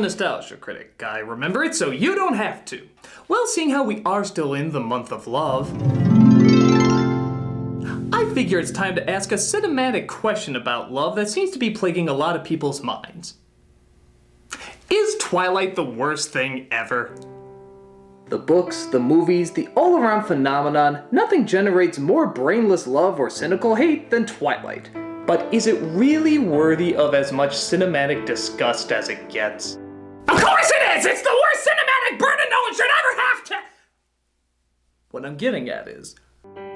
nostalgia critic. I remember it so you don't have to. Well, seeing how we are still in the month of love, I figure it's time to ask a cinematic question about love that seems to be plaguing a lot of people's minds. Is Twilight the worst thing ever? The books, the movies, the all-around phenomenon, nothing generates more brainless love or cynical hate than Twilight. But is it really worthy of as much cinematic disgust as it gets? Of course it is! It's the worst cinematic burden no one should ever have to... What I'm getting at is,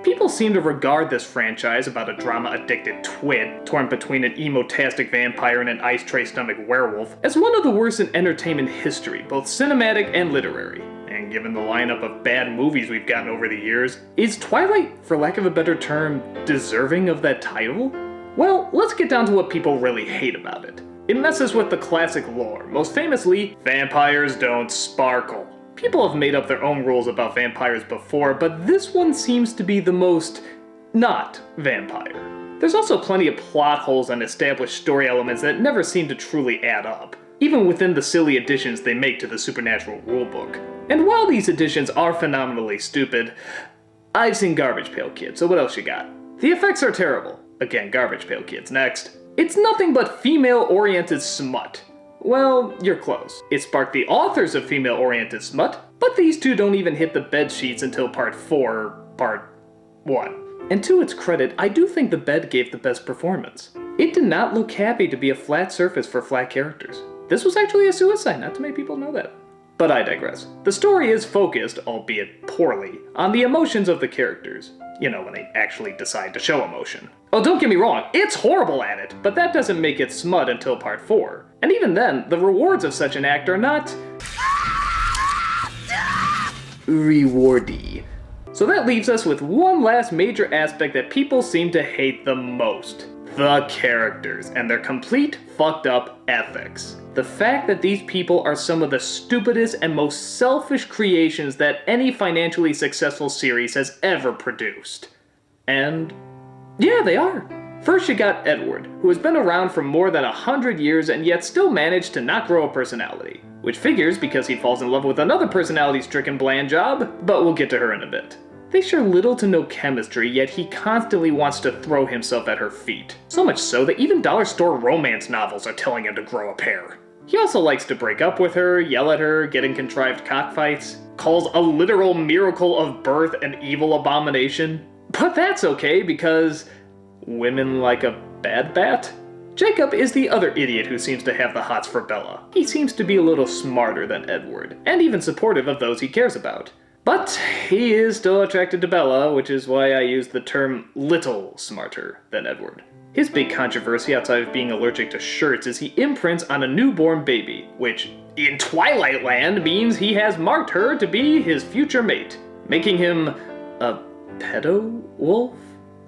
people seem to regard this franchise about a drama-addicted twit torn between an emo-tastic vampire and an ice tray stomach werewolf as one of the worst in entertainment history, both cinematic and literary. And given the lineup of bad movies we've gotten over the years, is Twilight, for lack of a better term, deserving of that title? Well, let's get down to what people really hate about it. It messes with the classic lore, most famously, vampires don't sparkle. People have made up their own rules about vampires before, but this one seems to be the most not vampire. There's also plenty of plot holes and established story elements that never seem to truly add up, even within the silly additions they make to the Supernatural rulebook. And while these additions are phenomenally stupid, I've seen Garbage Pail Kids, so what else you got? The effects are terrible. Again, Garbage Pail Kids next. It's nothing but female-oriented smut. Well, you're close. It sparked the authors of female-oriented smut, but these two don't even hit the bed sheets until part 4, part 1. And to its credit, I do think the bed gave the best performance. It did not look happy to be a flat surface for flat characters. This was actually a suicide, not too many people know that. But I digress. The story is focused, albeit poorly, on the emotions of the characters. You know, when they actually decide to show emotion. Oh, don't get me wrong, it's horrible at it, but that doesn't make it smut until part 4. And even then, the rewards of such an act are not... rewardy. So that leaves us with one last major aspect that people seem to hate the most. The characters, and their complete fucked up ethics. The fact that these people are some of the stupidest and most selfish creations that any financially successful series has ever produced. And yeah, they are. First you got Edward, who has been around for more than 100 years and yet still managed to not grow a personality. Which figures because he falls in love with another personality-stricken bland job, but we'll get to her in a bit. They share little to no chemistry, yet he constantly wants to throw himself at her feet. So much so that even dollar store romance novels are telling him to grow a pair. He also likes to break up with her, yell at her, get in contrived cockfights, calls a literal miracle of birth an evil abomination. But that's okay because women like a bad bat? Jacob is the other idiot who seems to have the hots for Bella. He seems to be a little smarter than Edward, and even supportive of those he cares about. But he is still attracted to Bella, which is why I use the term little smarter than Edward. His big controversy outside of being allergic to shirts is he imprints on a newborn baby, which in Twilight Land means he has marked her to be his future mate, making him a pedo-wolf?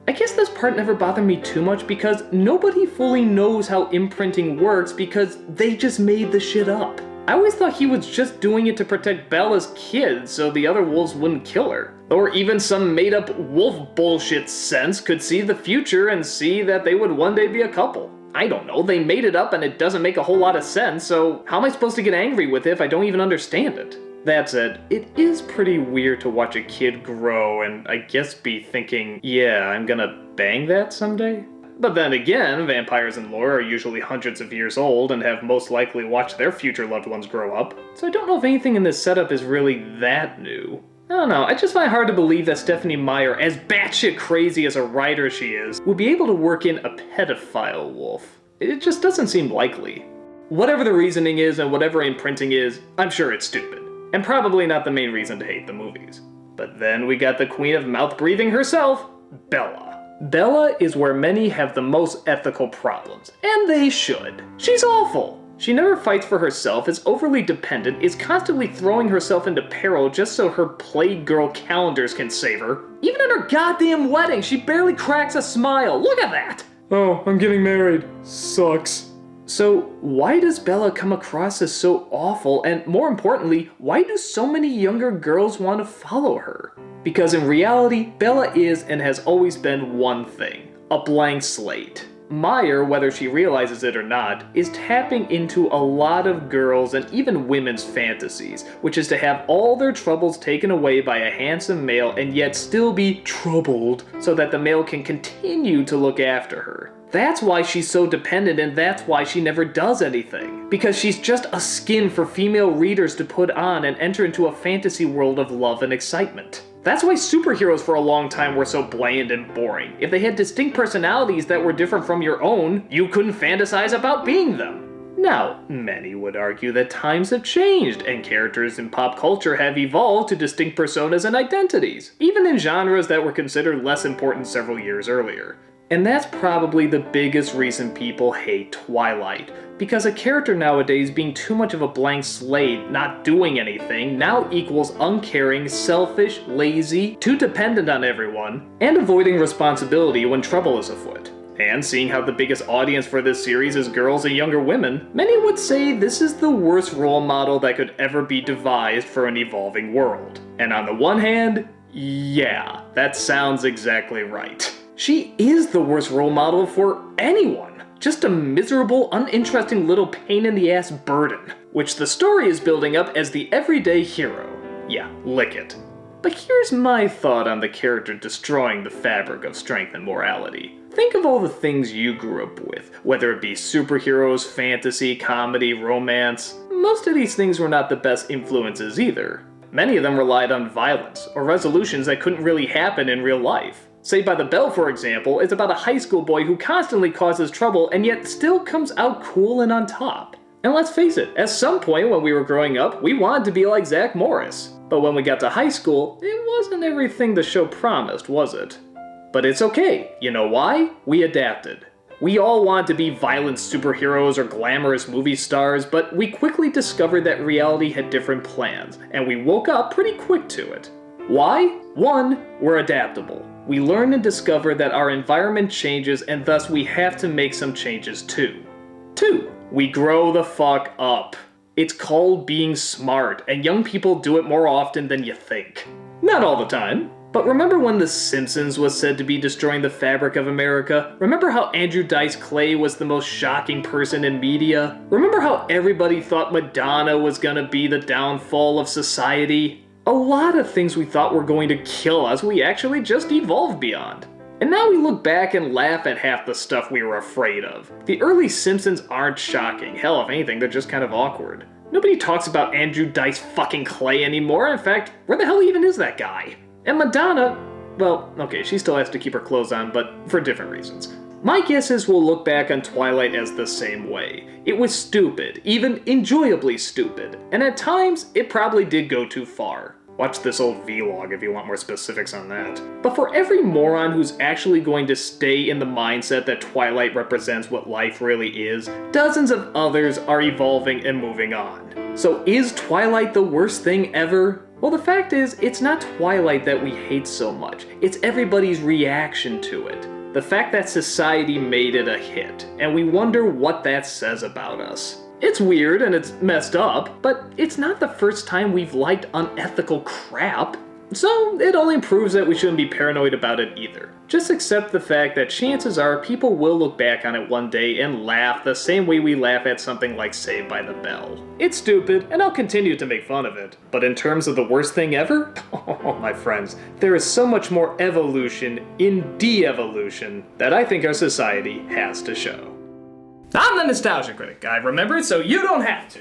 I guess this part never bothered me too much because nobody fully knows how imprinting works because they just made the shit up. I always thought he was just doing it to protect Bella's kids so the other wolves wouldn't kill her. Or even some made-up wolf bullshit sense could see the future and see that they would one day be a couple. I don't know, they made it up and it doesn't make a whole lot of sense, so how am I supposed to get angry with it if I don't even understand it? That said, it is pretty weird to watch a kid grow and I guess be thinking, yeah, I'm gonna bang that someday? But then again, vampires in lore are usually hundreds of years old and have most likely watched their future loved ones grow up, so I don't know if anything in this setup is really that new. I don't know, I just find it hard to believe that Stephenie Meyer, as batshit crazy as a writer she is, would be able to work in a pedophile wolf. It just doesn't seem likely. Whatever the reasoning is and whatever imprinting is, I'm sure it's stupid. And probably not the main reason to hate the movies. But then we got the queen of mouth-breathing herself, Bella. Bella is where many have the most ethical problems, and they should. She's awful. She never fights for herself, is overly dependent, is constantly throwing herself into peril just so her Plague Girl calendars can save her. Even at her goddamn wedding, she barely cracks a smile. Look at that! Oh, I'm getting married. Sucks. So why does Bella come across as so awful, and more importantly, why do so many younger girls want to follow her? Because in reality, Bella is and has always been one thing, a blank slate. Meyer, whether she realizes it or not, is tapping into a lot of girls' and even women's fantasies, which is to have all their troubles taken away by a handsome male and yet still be troubled so that the male can continue to look after her. That's why she's so dependent, and that's why she never does anything. Because she's just a skin for female readers to put on and enter into a fantasy world of love and excitement. That's why superheroes for a long time were so bland and boring. If they had distinct personalities that were different from your own, you couldn't fantasize about being them. Now, many would argue that times have changed, and characters in pop culture have evolved to distinct personas and identities, even in genres that were considered less important several years earlier. And that's probably the biggest reason people hate Twilight, because a character nowadays being too much of a blank slate, not doing anything, now equals uncaring, selfish, lazy, too dependent on everyone, and avoiding responsibility when trouble is afoot. And seeing how the biggest audience for this series is girls and younger women, many would say this is the worst role model that could ever be devised for an evolving world. And on the one hand, yeah, that sounds exactly right. She is the worst role model for anyone. Just a miserable, uninteresting little pain-in-the-ass burden, which the story is building up as the everyday hero. Yeah, lick it. But here's my thought on the character destroying the fabric of strength and morality. Think of all the things you grew up with, whether it be superheroes, fantasy, comedy, romance. Most of these things were not the best influences either. Many of them relied on violence, or resolutions that couldn't really happen in real life. Saved by the Bell, for example, is about a high school boy who constantly causes trouble and yet still comes out cool and on top. And let's face it, at some point when we were growing up, we wanted to be like Zach Morris. But when we got to high school, it wasn't everything the show promised, was it? But it's okay. You know why? We adapted. We all wanted to be violent superheroes or glamorous movie stars, but we quickly discovered that reality had different plans, and we woke up pretty quick to it. Why? 1, we're adaptable. We learn and discover that our environment changes, and thus we have to make some changes too. 2, we grow the fuck up. It's called being smart, and young people do it more often than you think. Not all the time. But remember when The Simpsons was said to be destroying the fabric of America? Remember how Andrew Dice Clay was the most shocking person in media? Remember how everybody thought Madonna was gonna be the downfall of society? A lot of things we thought were going to kill us, we actually just evolved beyond. And now we look back and laugh at half the stuff we were afraid of. The early Simpsons aren't shocking. Hell, if anything, they're just kind of awkward. Nobody talks about Andrew Dice fucking Clay anymore. In fact, where the hell even is that guy? And Madonna, well, okay, she still has to keep her clothes on, but for different reasons. My guess is we'll look back on Twilight as the same way. It was stupid, even enjoyably stupid, and at times, it probably did go too far. Watch this old vlog if you want more specifics on that. But for every moron who's actually going to stay in the mindset that Twilight represents what life really is, dozens of others are evolving and moving on. So is Twilight the worst thing ever? Well, the fact is, it's not Twilight that we hate so much. It's everybody's reaction to it. The fact that society made it a hit, and we wonder what that says about us. It's weird and it's messed up, but it's not the first time we've liked unethical crap. So it only proves that we shouldn't be paranoid about it either. Just accept the fact that chances are people will look back on it one day and laugh the same way we laugh at something like Saved by the Bell. It's stupid, and I'll continue to make fun of it. But in terms of the worst thing ever? Oh, my friends, there is so much more evolution in de-evolution that I think our society has to show. I'm the Nostalgia Critic, I remember it so you don't have to.